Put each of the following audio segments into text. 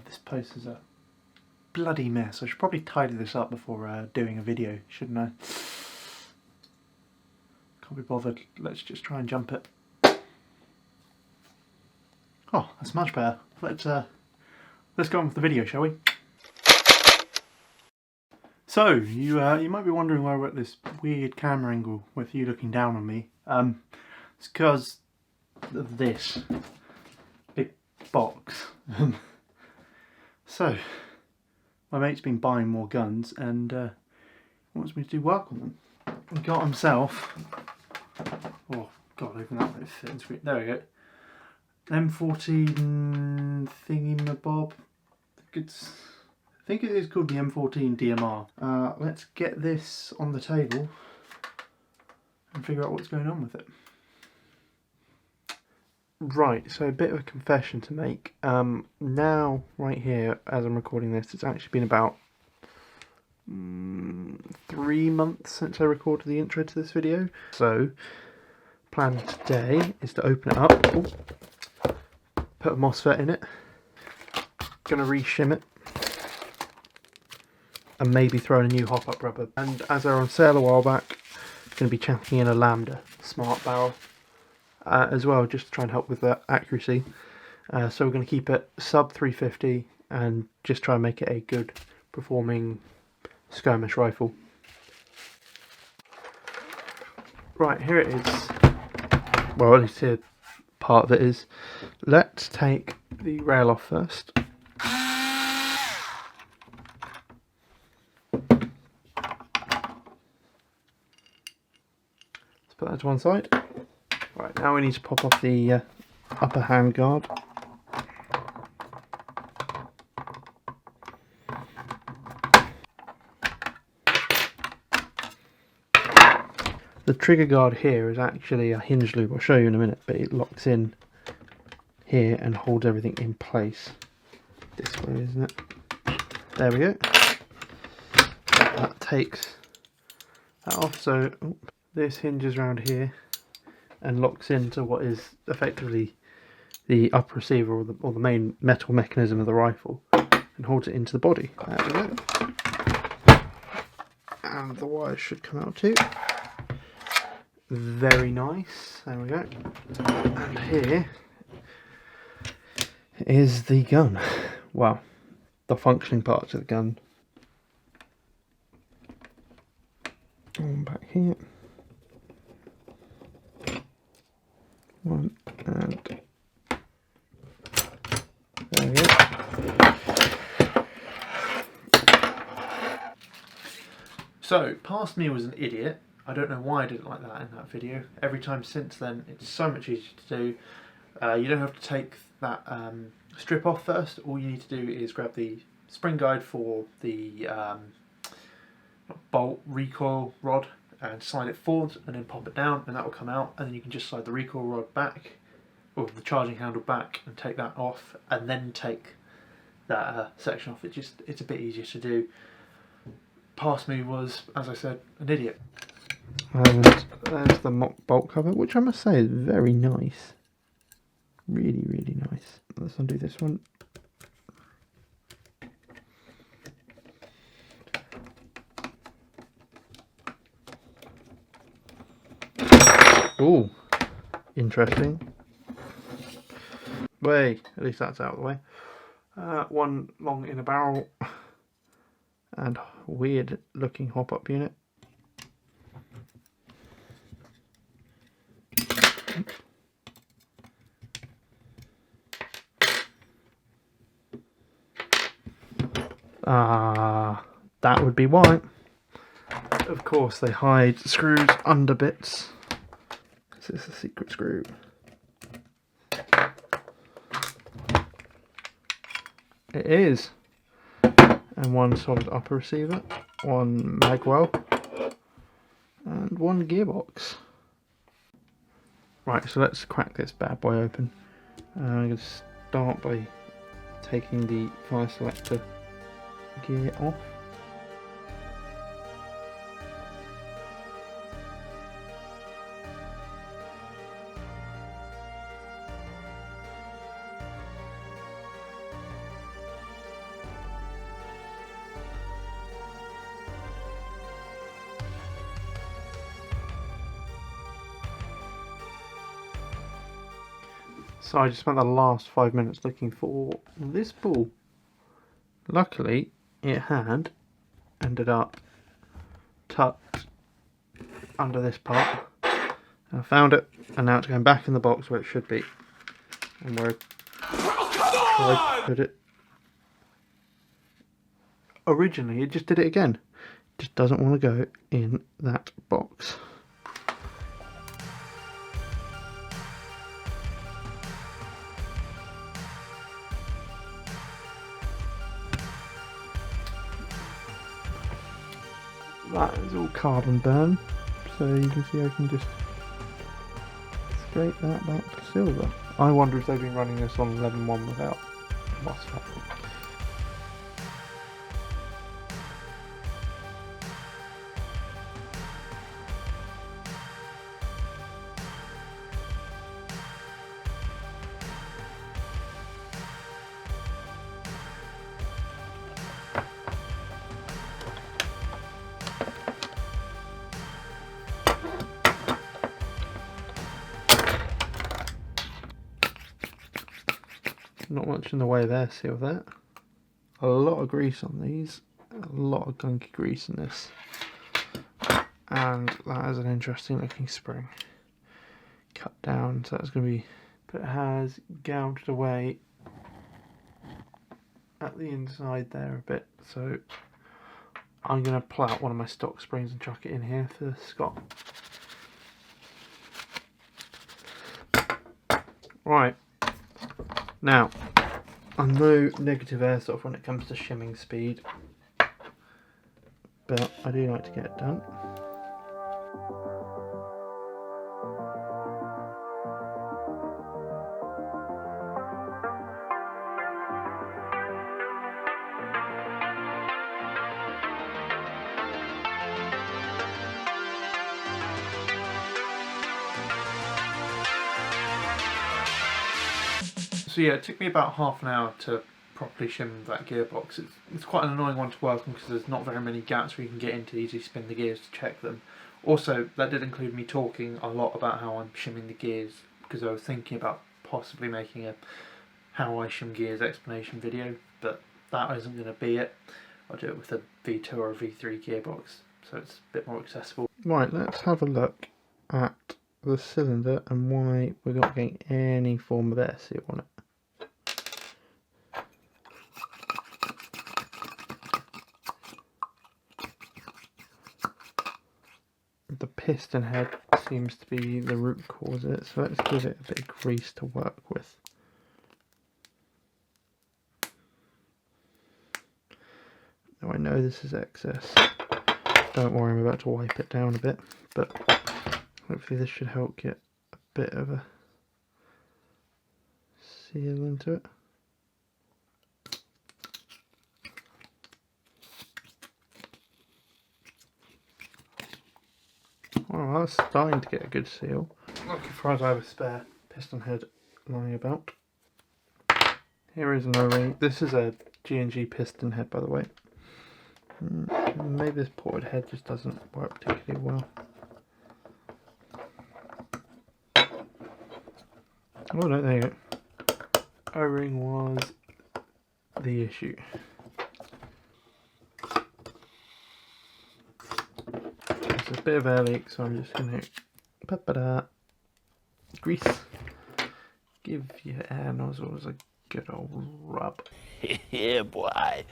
This post is a bloody mess. I should probably tidy this up before doing a video, shouldn't I? Can't be bothered. Let's just try and jump it. Oh, that's much better. Let's go on with the video, shall we? So, you might be wondering why we're at this weird camera angle with you looking down on me. It's because of this big box. So, my mate's been buying more guns and wants me to do work on them. He got himself, oh god, open that way, fit and screen. There we go. M14 thingy-mabob. I think it is called the M14 DMR. Let's get this on the table and figure out what's going on with it. Right, so a bit of a confession to make. Now, right here, as I'm recording this, it's actually been about 3 months since I recorded the intro to this video. So, plan today is to open it up, put a MOSFET in it, gonna re-shim it, and maybe throw in a new hop-up rubber. And as they're on sale a while back, going to be chucking in a Lambda smart barrel as well, just to try and help with that accuracy. So we're going to keep it sub 350 and just try and make it a good performing skirmish rifle. Right, here it is. Well, at least here part of it is. Let's take the rail off first. Put that to one side. Right, now we need to pop off the upper hand guard. The trigger guard here is actually a hinge loop. I'll show you in a minute, but it locks in here and holds everything in place. This way, isn't it? There we go. That takes that off. So this hinges around here and locks into what is effectively the upper receiver or the main metal mechanism of the rifle and holds it into the body. There we go. And the wires should come out too. Very nice. There we go. And here is the gun. Well, the functioning parts of the gun. One back here. One and there we go. So, past me was an idiot. I don't know why I did it like that in that video. Every time since then, it's so much easier to do. You don't have to take that strip off first. All you need to do is grab the spring guide for the bolt recoil rod and slide it forward and then pop it down and that will come out, and then you can just slide the recoil rod back or the charging handle back and take that off and then take that section off. It's a bit easier to do. Past me was, as I said, an idiot. And there's the mock bolt cover, which I must say is very nice. Really, really nice. Let's undo this one. Oh, interesting. Way, at least that's out of the way. One long inner barrel and weird looking hop-up unit. That would be why. Of course, they hide screws under bits. This is a secret screw. It is. And one solid upper receiver, one magwell, and one gearbox. Right, so let's crack this bad boy open. I'm going to start by taking the fire selector gear off. So I just spent the last 5 minutes looking for this ball. Luckily, it had ended up tucked under this part. And I found it, and now it's going back in the box where it should be. And where I put it. Originally, it just did it again. It just doesn't want to go in that box. That is all carbon burn, so you can see I can just scrape that back to silver. I wonder if they've been running this on 11.1 without MOSFET. Not much in the way of air seal there. A lot of grease on these, a lot of gunky grease in this, and that is an interesting looking spring. Cut down, so that's going to be, but it has gouged away at the inside there a bit, so I'm going to pull out one of my stock springs and chuck it in here for Scott. Right. Now, I'm no negative airsoft when it comes to shimming speed, but I do like to get it done. So yeah, it took me about half an hour to properly shim that gearbox. It's quite an annoying one to work on because there's not very many gaps where you can get in to easily spin the gears to check them. Also, that did include me talking a lot about how I'm shimming the gears, because I was thinking about possibly making a how I shim gears explanation video, but that isn't going to be it. I'll do it with a V2 or a V3 gearbox, so it's a bit more accessible. Right, let's have a look at the cylinder and why we're not getting any form of air seal on it. The piston head seems to be the root cause of it, so let's give it a bit of grease to work with. Now I know this is excess, don't worry, I'm about to wipe it down a bit, but hopefully this should help get a bit of a seal into it. Oh, that's starting to get a good seal. Lucky for us I have a spare piston head lying about. Here is an O-ring. This is a G&G piston head, by the way. Maybe this ported head just doesn't work particularly well. Oh no, there you go. O-ring was the issue. There's a bit of air leak, so I'm just going to grease. Give your air nozzles a good old rub. Yeah, boy.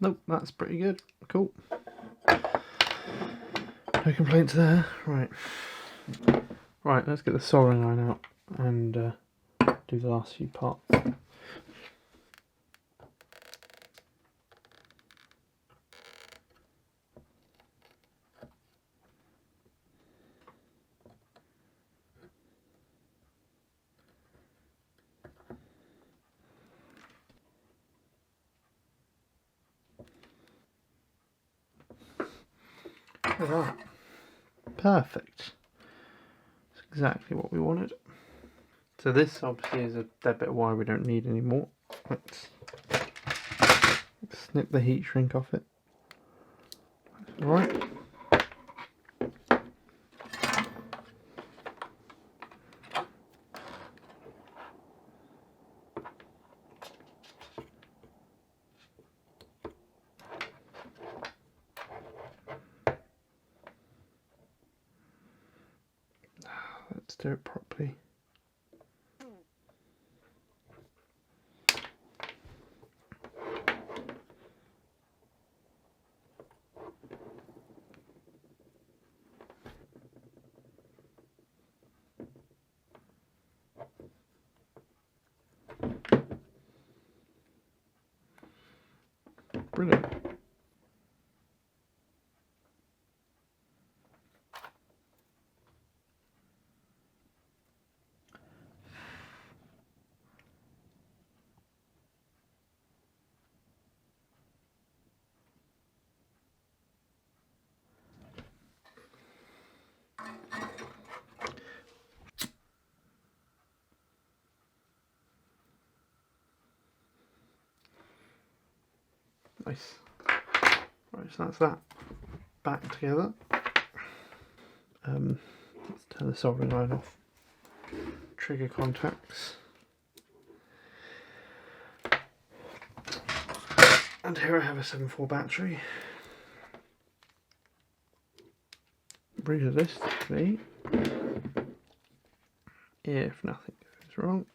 Nope, that's pretty good. Cool. No complaints there. Right. Right, let's get the soldering iron out and do the last few parts. Alright, perfect. That's exactly what we wanted. So this obviously is a dead bit of wire we don't need anymore. Let's snip the heat shrink off it. Alright. stir it properly. Brilliant. Nice. Right, so that's that back together. Let's turn the soldering iron off. Trigger contacts. And here I have a 7.4 battery. Realistically, if nothing goes wrong,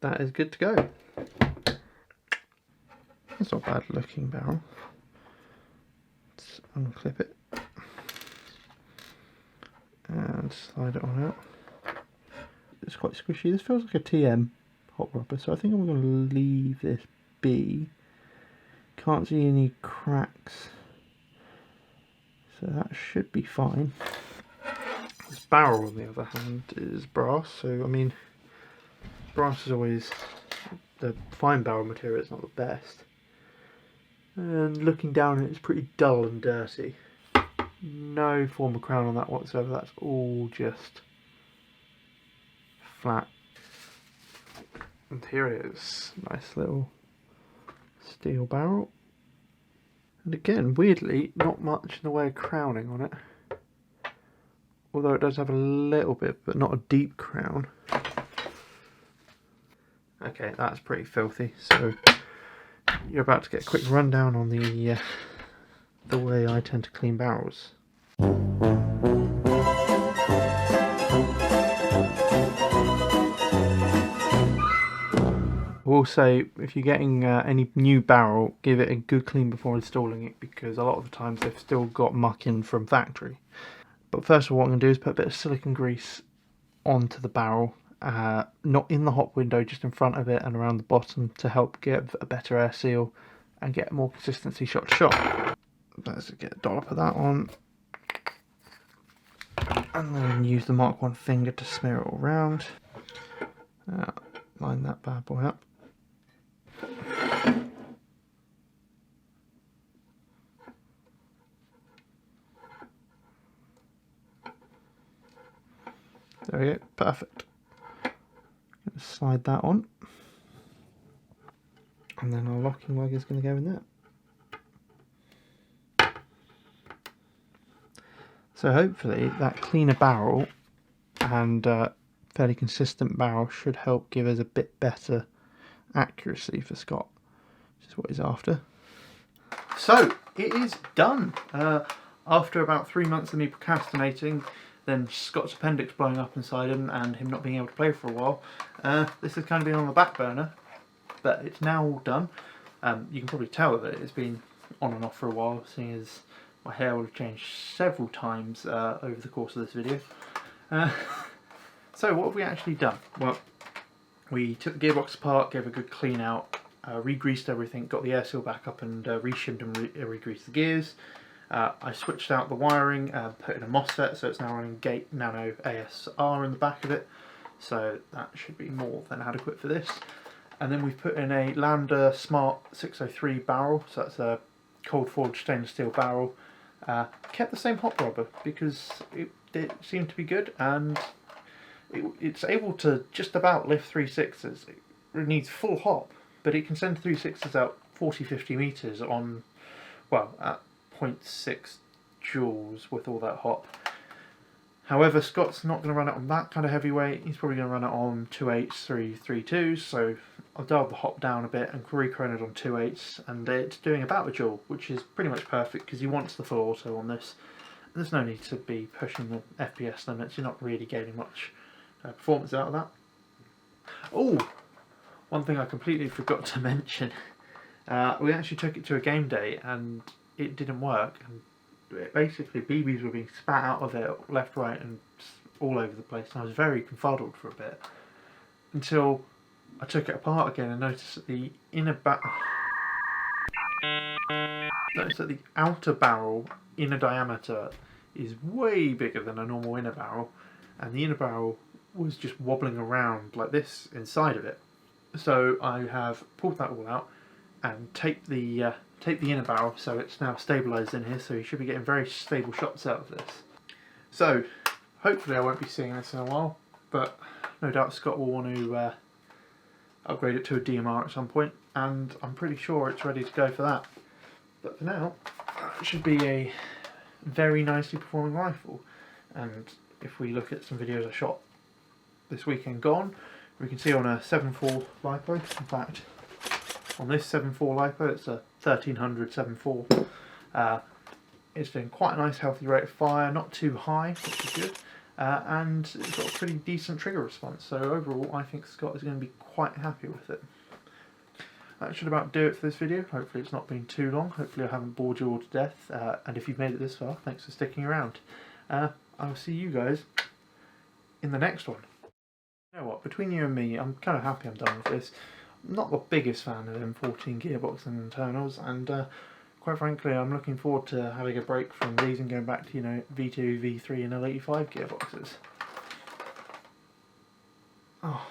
that is good to go. That's not a bad looking barrel. Let's unclip it and slide it on out. It's quite squishy. This feels like a TM hot rubber, so I think I'm going to leave this be. Can't see any cracks, so that should be fine. This barrel, on the other hand, is brass, so I mean, brass is always the fine barrel material. It's not the best, and looking down it's pretty dull and dirty. No form of crown on that whatsoever. That's all just flat. And here it is, nice little steel barrel. And again, weirdly, not much in the way of crowning on it. Although it does have a little bit, but not a deep crown. Okay, that's pretty filthy. So you're about to get a quick rundown on the way I tend to clean barrels. I will say, if you're getting any new barrel, give it a good clean before installing it, because a lot of the times they've still got muck in from factory. But first of all, what I'm going to do is put a bit of silicone grease onto the barrel, not in the hop window, just in front of it and around the bottom, to help give a better air seal and get more consistency shot to shot. Let's get a dollop of that on, and then use the Mark 1 finger to smear it all around. Line that bad boy up. There we go, perfect. Slide that on, and then our locking lug is going to go in there. So hopefully that cleaner barrel and fairly consistent barrel should help give us a bit better accuracy for Scott, which is what he's after. So it is done. After about 3 months of me procrastinating, then Scott's appendix blowing up inside him and him not being able to play for a while, this has kind of been on the back burner, but it's now all done. You can probably tell that it's been on and off for a while, seeing as my hair will have changed several times over the course of this video. So what have we actually done? Well, we took the gearbox apart, gave a good clean out, re-greased everything, got the air seal back up and re-shimmed and re-greased the gears. I switched out the wiring, put in a MOSFET, so it's now running Gate Nano ASR in the back of it, so that should be more than adequate for this. And then we've put in a Lambda Smart 603 barrel, so that's a cold forged stainless steel barrel. Kept the same hop rubber because it seemed to be good, and it's able to just about lift 3.6s. It needs full hop, but it can send 3.6s out 40-50 metres on, well, at 0.6 joules with all that hop. However, Scott's not going to run it on that kind of heavyweight. He's probably going to run it on 2/8s, 3/2s. So I've dialed the hop down a bit and recroned it on 2/8s, and it's doing about a joule, which is pretty much perfect because he wants the full auto on this. There's no need to be pushing the FPS limits. You're not really gaining much performance out of that. Oh, one thing I completely forgot to mention. We actually took it to a game day and it didn't work. And basically, BBs were being spat out of it left, right, and all over the place. And I was very confuddled for a bit until I took it apart again and noticed that the outer barrel inner diameter is way bigger than a normal inner barrel, and the inner barrel was just wobbling around like this inside of it. So I have pulled that all out and taped the inner barrel, so it's now stabilised in here, so you should be getting very stable shots out of this. So hopefully I won't be seeing this in a while, but no doubt Scott will want to upgrade it to a DMR at some point, and I'm pretty sure it's ready to go for that. But for now, it should be a very nicely performing rifle. And if we look at some videos I shot this weekend gone, we can see on a 7.4 LiPo, in fact on this 7.4 LiPo, it's a 1300 7.4, it's doing quite a nice healthy rate of fire, not too high, which is good, and it's got a pretty decent trigger response, so overall I think Scott is going to be quite happy with it. That should about do it for this video. Hopefully it's not been too long, hopefully I haven't bored you all to death, and if you've made it this far, thanks for sticking around. I will see you guys in the next one. You know what, between you and me, I'm kind of happy I'm done with this. I'm not the biggest fan of M14 gearbox and internals, and quite frankly I'm looking forward to having a break from these and going back to, you know, V2, V3 and L85 gearboxes. Oh,